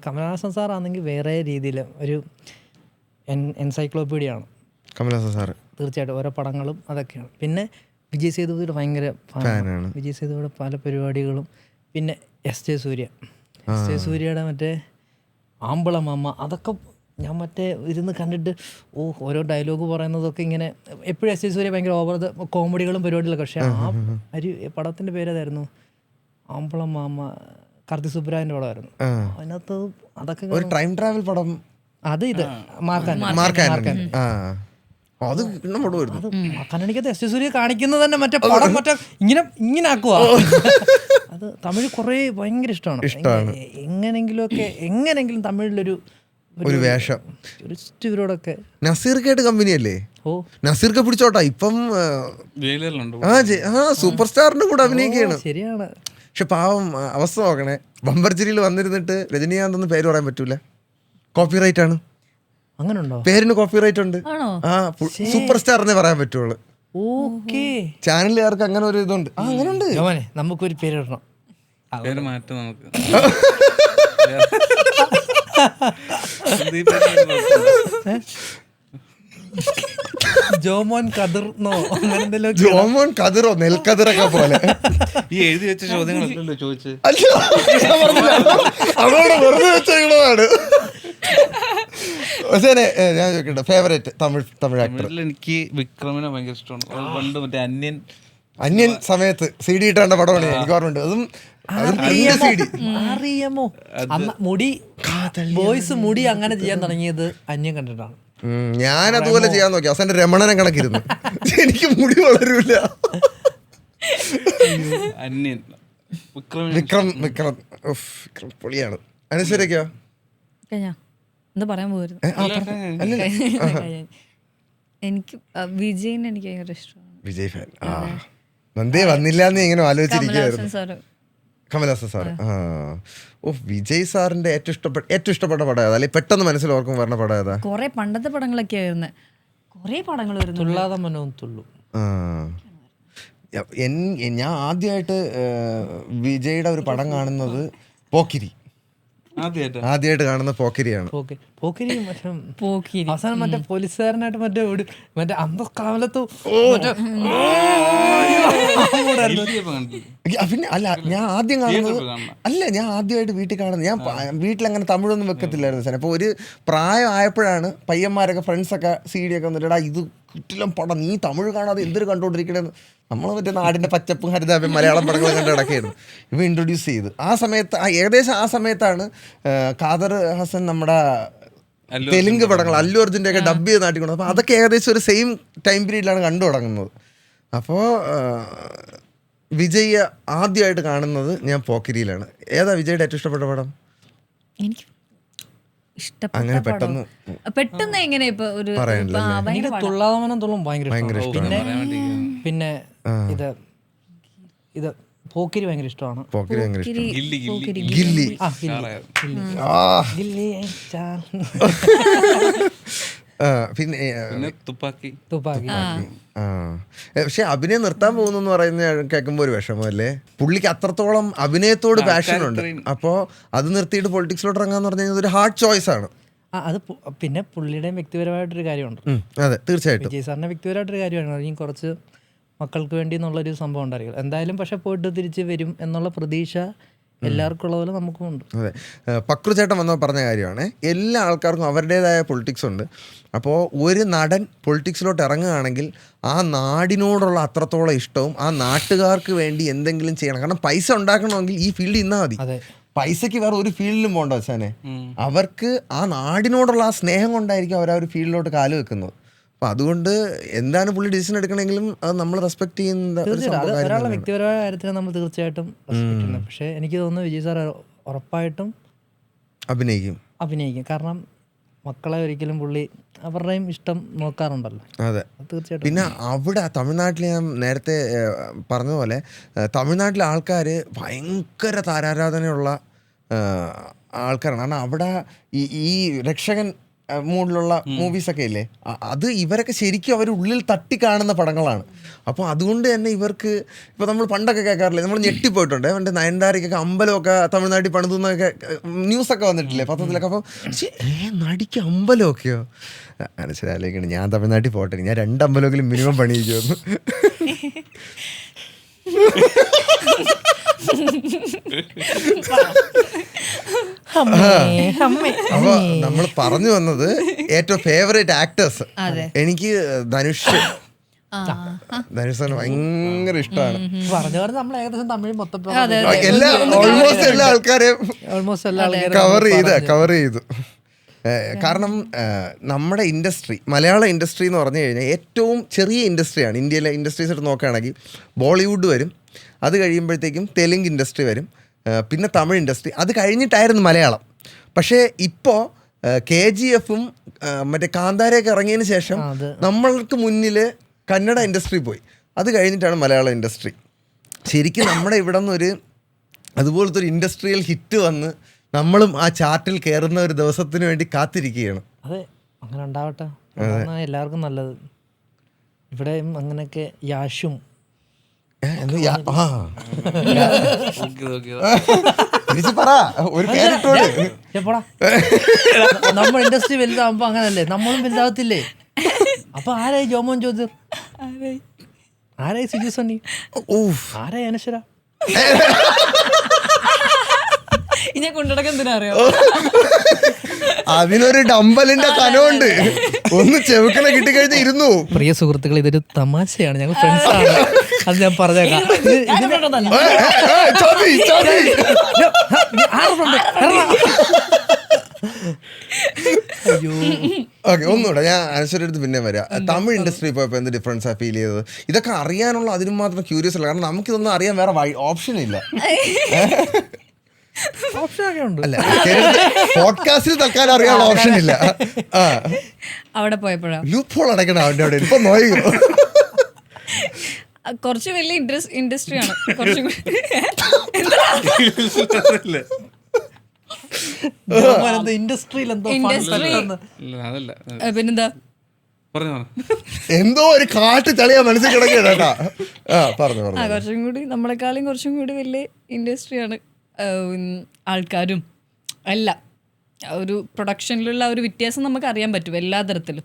കമലഹാസൻ സാറാണെങ്കിൽ വേറെ രീതിയിൽ ഒരു എൻസൈക്ലോപീഡിയ ആണ് കമലഹാസൻ സാറ്. തീർച്ചയായിട്ടും ഓരോ പടങ്ങളും അതൊക്കെയാണ്. പിന്നെ വിജയ് സേതുപതിയുടെ ഭയങ്കര ഫാനാണ്. വിജയ് സേതുപതിയുടെ പല പരിപാടികളും. പിന്നെ എസ് ജെ സൂര്യയുടെ മറ്റേ ആമ്പളമാമ അതൊക്കെ ഞാൻ മറ്റേ ഇരുന്ന് കണ്ടിട്ട് ഓരോ ഡയലോഗ് പറയുന്നതൊക്കെ ഇങ്ങനെ എപ്പോഴും എസ് ജെ സൂര്യ ഭയങ്കര ഓവർ കോമഡികളും പരിപാടികളൊക്കെ. പക്ഷേ ആ പടത്തിൻ്റെ പേരേതായിരുന്നു? ആമ്പളമാമ, കാർത്തിക് സുബ്രായൻ്റെ പടമായിരുന്നു. അതിനകത്ത് അതൊക്കെ ഒരു ടൈം ട്രാവൽ പടം. അത് ഇത് മാർക്കാനണിക്കകത്ത് എസ് ജെ സൂര്യ കാണിക്കുന്നത് തന്നെ മറ്റേ പടം മറ്റേ ഇങ്ങനെ ആക്കുക. അത് തമിഴ് കുറേ ഭയങ്കര ഇഷ്ടമാണ്. എങ്ങനെങ്കിലും തമിഴിലൊരു വേഷം ഇവരോടൊക്കെ. നസീർക്കായിട്ട് കമ്പനിയല്ലേ? നസീർക്ക് പിടിച്ചോട്ടാ ഇപ്പം സൂപ്പർ സ്റ്റാറിന്റെ കൂടെ അഭിനയിക്കുകയാണ്. ശരിയാണ്. പക്ഷെ പാവം അവസ്ഥ നോക്കണേ, ബമ്പർച്ചിരിയിൽ വന്നിരുന്നിട്ട് രജനീകാന്ത് ഒന്നും പേര് പറയാൻ പറ്റൂല, കോപ്പിറൈറ്റ് ആണ്. അങ്ങനെ ഉണ്ടോ? പേരിന് കോപ്പിറൈറ്റ് ഉണ്ട്. സൂപ്പർ സ്റ്റാർ എന്നേ പറയാൻ പറ്റുള്ളൂ. ചാനലുകാർക്ക് അങ്ങനെ ഒരു ഇതുണ്ട്. അങ്ങനെ ഉണ്ട്. നമുക്കൊരു പേര് ഇടണം. ജോമോൻ കതിർന്നോ അങ്ങനെ എന്തെങ്കിലും. ജോമോൻ കതിറോ നെൽക്കതിറൊക്കെ പോലെ ഈ എഴുതി വെച്ച ചോദ്യങ്ങളല്ലോ ചോദിച്ചു. അവരോട് വെറുതെ വെച്ചതാണ്. ഞാൻ ചോദിക്കട്ടെ, ഫേവറേറ്റ് തമിഴ് ആക്ടർ? എനിക്ക് വിക്രമിനെ ഭയങ്കര ഇഷ്ടമാണ്. പണ്ട് മറ്റേ അന്യൻ സമയത്ത് സി ഡി ഇട്ടേണ്ട പടമാണ് എനിക്ക് ഓർമ്മയുണ്ട്. അതും അറിയാമോ, മുടി ബോയ്സ് മുടി അങ്ങനെ ചെയ്യാൻ തുടങ്ങിയത് അന്യം കണ്ടിട്ടാണ്. ഞാൻ അതുപോലെ ചെയ്യാൻ നോക്കി, അവസാനം രമണനെ കണക്കിരുന്നു. എനിക്ക് മുടി വളരൂല. വിക്രം പൊളിയാണ്. അനുസരിക്കോ? എന്താ പറയാൻ പോയിരുന്നു? എനിക്ക് വിജയിനെ എനിക്ക് ഭയങ്കര ഇഷ്ടമാണ്. വിജയ് ഫാൻ. നന്ദി വന്നില്ല എന്ന് ഇങ്ങനെ ആലോചിച്ചിരിക്കുകയായിരുന്നു. കമലഹാസൻ സാർ. വിജയ് സാറിന്റെ ഏറ്റവും ഇഷ്ടപ്പെട്ട പടം ഏതാ? അല്ലെങ്കിൽ പെട്ടെന്ന് മനസ്സിൽ ഓർക്കും പറഞ്ഞ പടം ഏതാ? കുറെ പണ്ടത്തെ പടങ്ങളൊക്കെ ആയിരുന്നു, കുറെ പടങ്ങൾ ഞാൻ ആദ്യമായിട്ട് വിജയുടെ ഒരു പടം കാണുന്നത് പോക്കിരി. ആദ്യമായിട്ട് കാണുന്ന പോക്കിരിയാണ്. അവസാനം മറ്റേ പോലീസുകാരനായിട്ട് മറ്റേ അന്തക്കാലത്ത് പിന്നെ ഞാൻ ആദ്യം കാണുന്നത് ഞാൻ ആദ്യമായിട്ട് വീട്ടിൽ കാണുന്നത്. ഞാൻ വീട്ടിലങ്ങനെ തമിഴൊന്നും വെക്കത്തില്ലായിരുന്നു സാർ. അപ്പോൾ ഒരു പ്രായം ആയപ്പോഴാണ് പയ്യന്മാരൊക്കെ ഫ്രണ്ട്സൊക്കെ സി ഡി ഒക്കെ വന്നിട്ടാ ഇത് കിട്ടിലും പടം, നീ തമിഴ് കാണാതെ എന്തൊരു കണ്ടുകൊണ്ടിരിക്കണേന്ന്. നമ്മൾ മറ്റേ നാടിൻ്റെ പച്ചപ്പും ഹരിതാപയും മലയാളം പടങ്ങൾ കണ്ട് കിടക്കുകയായിരുന്നു. ഇവ ഇൻട്രൊഡ്യൂസ് ചെയ്ത് ആ സമയത്ത് ഏകദേശം ആ സമയത്താണ് ഖാദർ ഹസൻ നമ്മുടെ തെലുങ്ക് പടങ്ങൾ അല്ലു അർജുൻ്റെ ഒക്കെ ഡബ് ചെയ്ത് നാട്ടിക്കൊണ്ടത്. അപ്പോൾ അതൊക്കെ ഏകദേശം ഒരു സെയിം ടൈം പീരീഡിലാണ് കണ്ടു തുടങ്ങുന്നത്. അപ്പോൾ വിജയ് ആദ്യമായിട്ട് കാണുന്നത് ഞാൻ പോക്കിരിയിലാണ്. ഏതാ വിജയുടെ ഏറ്റവും ഇഷ്ടപ്പെട്ട പടം? എനിക്ക് അങ്ങനെ പെട്ടെന്ന് എങ്ങനെ ഇപ്പൊ ഒരു ഭയങ്കര പിന്നെ ഇത് പോക്കിരി ഭയങ്കര ഇഷ്ടമാണ്. പോക്കിരി ഭയങ്കര ഇഷ്ടം. ഗില്ലി പിന്നെ തുപ്പാക്കി. പക്ഷെ അഭിനയം നിർത്താൻ പോകുന്നു പറയുന്ന കേൾക്കുമ്പോൾ ഒരു വിഷമല്ലേ? പുള്ളിക്ക് അത്രത്തോളം അഭിനയത്തോട് പാഷൻ ഉണ്ട്. അപ്പോൾ അത് നിർത്തിയിട്ട് പൊളിറ്റിക്സിലോട്ട് ഇറങ്ങാന്ന് പറഞ്ഞു കഴിഞ്ഞാൽ ഒരു ഹാർഡ് ചോയ്സ് ആണ്. അത് പിന്നെ പുള്ളിയുടെ വ്യക്തിപരമായിട്ടൊരു കാര്യമുണ്ട്. അതെ, തീർച്ചയായിട്ടും വിജയ് സാറിന്റെ വ്യക്തിപരമായിട്ടൊരു കാര്യമാണ്. ഇനി കുറച്ച് മക്കൾക്ക് വേണ്ടി എന്നുള്ളൊരു സംഭവം ഉണ്ടായിരിക്കും എന്തായാലും. പക്ഷെ പോയിട്ട് തിരിച്ച് വരും എന്നുള്ള പ്രതീക്ഷ എല്ലാവർക്കും ഉള്ള പോലെ നമുക്കും ഉണ്ട്. അതെ, പക്രു ചേട്ടൻ വന്നപ്പോൾ പറഞ്ഞ കാര്യമാണ്, എല്ലാ ആൾക്കാർക്കും അവരുടേതായ പൊളിറ്റിക്സ് ഉണ്ട്. അപ്പോൾ ഒരു നടൻ പൊളിറ്റിക്സിലോട്ട് ഇറങ്ങുകയാണെങ്കിൽ ആ നാടിനോടുള്ള അത്രത്തോളം ഇഷ്ടവും ആ നാട്ടുകാർക്ക് വേണ്ടി എന്തെങ്കിലും ചെയ്യണം. കാരണം പൈസ ഉണ്ടാക്കണമെങ്കിൽ ഈ ഫീൽഡിൽ നിന്നാൽ മതി. പൈസക്ക് വേറെ ഒരു ഫീൽഡിലും പോകണ്ട വെച്ചാനെ. അവർക്ക് ആ നാടിനോടുള്ള ആ സ്നേഹം കൊണ്ടായിരിക്കും അവർ ആ ഒരു ഫീൽഡിലോട്ട് കാല് വെക്കുന്നത്. അപ്പം അതുകൊണ്ട് എന്താണ് പുള്ളി ഡിസിഷൻ എടുക്കണമെങ്കിലും അത് നമ്മൾ റെസ്പെക്ട് ചെയ്യുന്ന ഒരാളുടെ വ്യക്തിപരമായ കാര്യത്തിന് നമ്മൾ തീർച്ചയായിട്ടും റെസ്പെക്ട് ചെയ്യുന്നത്. പക്ഷേ എനിക്ക് തോന്നുന്നു വിജയ് സാർ ഉറപ്പായിട്ടും അഭിനയിക്കും. കാരണം മക്കളെ ഒരിക്കലും പുള്ളി അവരുടെയും ഇഷ്ടം നോക്കാറുണ്ടല്ലോ. അതെ, തീർച്ചയായിട്ടും. പിന്നെ അവിടെ തമിഴ്നാട്ടിൽ ഞാൻ നേരത്തെ പറഞ്ഞതുപോലെ തമിഴ്നാട്ടിലെ ആൾക്കാർ ഭയങ്കര താരാരാധനയുള്ള ആൾക്കാരാണ്. കാരണം അവിടെ ഈ രക്ഷകൻ മൂഡിലുള്ള മൂവീസൊക്കെ ഇല്ലേ, അത് ഇവരൊക്കെ ശരിക്കും അവർ ഉള്ളിൽ തട്ടി കാണുന്ന പടങ്ങളാണ്. അപ്പോൾ അതുകൊണ്ട് തന്നെ ഇവർക്ക് ഇപ്പോൾ നമ്മൾ പണ്ടൊക്കെ കേൾക്കാറില്ലേ, നമ്മൾ ഞെട്ടിപ്പോയിട്ടുണ്ട്. അവൻ്റെ നയൻതാരയ്ക്കൊക്കെ അമ്പലമൊക്കെ തമിഴ്നാട്ടിൽ പണിതുന്നൊക്കെ ന്യൂസൊക്കെ വന്നിട്ടില്ലേ പത്രത്തിലൊക്കെ. അപ്പോൾ നടിക്ക് അമ്പലമൊക്കെയോ മനസ്സിലാലേക്കാണ്. ഞാൻ തമിഴ്നാട്ടിൽ പോട്ടെ, ഞാൻ 2 അമ്പലമെങ്കിലും മിനിമം പണിയിക്കുമെന്ന്. അപ്പൊ നമ്മൾ പറഞ്ഞു വന്നത് ഏറ്റവും ഫേവറേറ്റ് ആക്ടേഴ്സ്. എനിക്ക് ധനുഷ് ഭയങ്കര ഇഷ്ടമാണ്. പറഞ്ഞു പറഞ്ഞ് നമ്മൾ ഏകദേശം തമിഴ് മൊത്തം ഓൾമോസ്റ്റ് എല്ലാ ആൾക്കാരെയും ഓൾമോസ്റ്റ് എല്ലാ ആൾക്കാരും കവർ ചെയ്തു. കാരണം നമ്മുടെ ഇൻഡസ്ട്രി, മലയാള ഇൻഡസ്ട്രി എന്ന് പറഞ്ഞു കഴിഞ്ഞാൽ ഏറ്റവും ചെറിയ ഇൻഡസ്ട്രിയാണ്. ഇന്ത്യയിലെ ഇൻഡസ്ട്രീസ് എടുത്ത് നോക്കുകയാണെങ്കിൽ ബോളിവുഡ് വരും, അത് കഴിയുമ്പോഴത്തേക്കും തെലുങ്ക് ഇൻഡസ്ട്രി വരും, പിന്നെ തമിഴ് ഇൻഡസ്ട്രി, അത് കഴിഞ്ഞിട്ടായിരുന്നു മലയാളം. പക്ഷേ ഇപ്പോൾ KGF-ഉം മറ്റേ കാന്താരയൊക്കെ ഇറങ്ങിയതിന് ശേഷം നമ്മൾക്ക് മുന്നിൽ കന്നഡ ഇൻഡസ്ട്രി പോയി, അത് കഴിഞ്ഞിട്ടാണ് മലയാള ഇൻഡസ്ട്രി. ശരിക്കും നമ്മുടെ ഇവിടെ നിന്നൊരു അതുപോലത്തെ ഒരു ഇൻഡസ്ട്രിയൽ ഹിറ്റ് വന്ന് നമ്മളും ആ ചാർട്ടിൽ കയറുന്ന ഒരു ദിവസത്തിന് വേണ്ടി കാത്തിരിക്കുകയാണ്. അതെ, അങ്ങനെ ഉണ്ടാവട്ടെ, എല്ലാവർക്കും നല്ലത്. ഇവിടെയും അങ്ങനെയൊക്കെ യാഷും നമ്മൾ ഇൻഡസ്ട്രി വലുതാവുമ്പോ അങ്ങനല്ലേ, നമ്മളും വലുതാവത്തില്ലേ. അപ്പൊ ആരായി ജോമോൻ ജ്യോതിർ, ആരായി സിജു സണ്ണി, ആരായി അനശ്വര, ഞാൻ കൊണ്ടുനടക്കാൻ എന്തിനാ അറിയോ? അതിനൊരു ഡമ്പലിന്റെ കനമുണ്ട്, ഒന്ന് ചെവുക്കണ കിട്ടിക്കഴിഞ്ഞാൽ ഇരുന്നു. പ്രിയ സുഹൃത്തുക്കൾ, ഇതൊരു തമാശയാണ്, ഞങ്ങൾ ഫ്രണ്ട്സ് ആണ്, അത് ഞാൻ പറഞ്ഞേക്കാം. ഒന്നുകൂടെ ഞാൻ അനശ്വരടുത്ത് പിന്നെ വരാം. തമിഴ് ഇൻഡസ്ട്രി പോയപ്പോൾ എന്ത് ഡിഫറൻസാ ഫീൽ ചെയ്തത്? ഇതൊക്കെ അറിയാനുള്ള അതിനും മാത്രം ക്യൂരിയസ് അല്ല, കാരണം നമുക്കിതൊന്നും അറിയാൻ വേറെ ഓപ്ഷൻ ഇല്ല. അല്ല, പോഡ്കാസ്റ്റിൽ തൽക്കാലം അറിയാനുള്ള ഓപ്ഷൻ ഇല്ല. അവിടെ പോയപ്പോഴാ ലൂപ്പോൾ അടയ്ക്കണം അവൻ്റെ അവിടെ. ഇപ്പൊ നോയോ, കുറച്ച് വലിയ ഇൻഡസ്ട്രിയാണ്, കുറച്ചും പിന്നെന്താ എന്തോ ഒരു കാട്ട് ചളിയാ മനസ്സിൽ കിടക്കേട്ടാ. കുറച്ചും കൂടി നമ്മളെക്കാളും കുറച്ചും കൂടി വലിയ ഇൻഡസ്ട്രിയാണ്. ആൾക്കാരും എല്ലാം ഒരു പ്രൊഡക്ഷനിലുള്ള ഒരു വ്യത്യാസം നമുക്ക് അറിയാൻ പറ്റും എല്ലാ തരത്തിലും.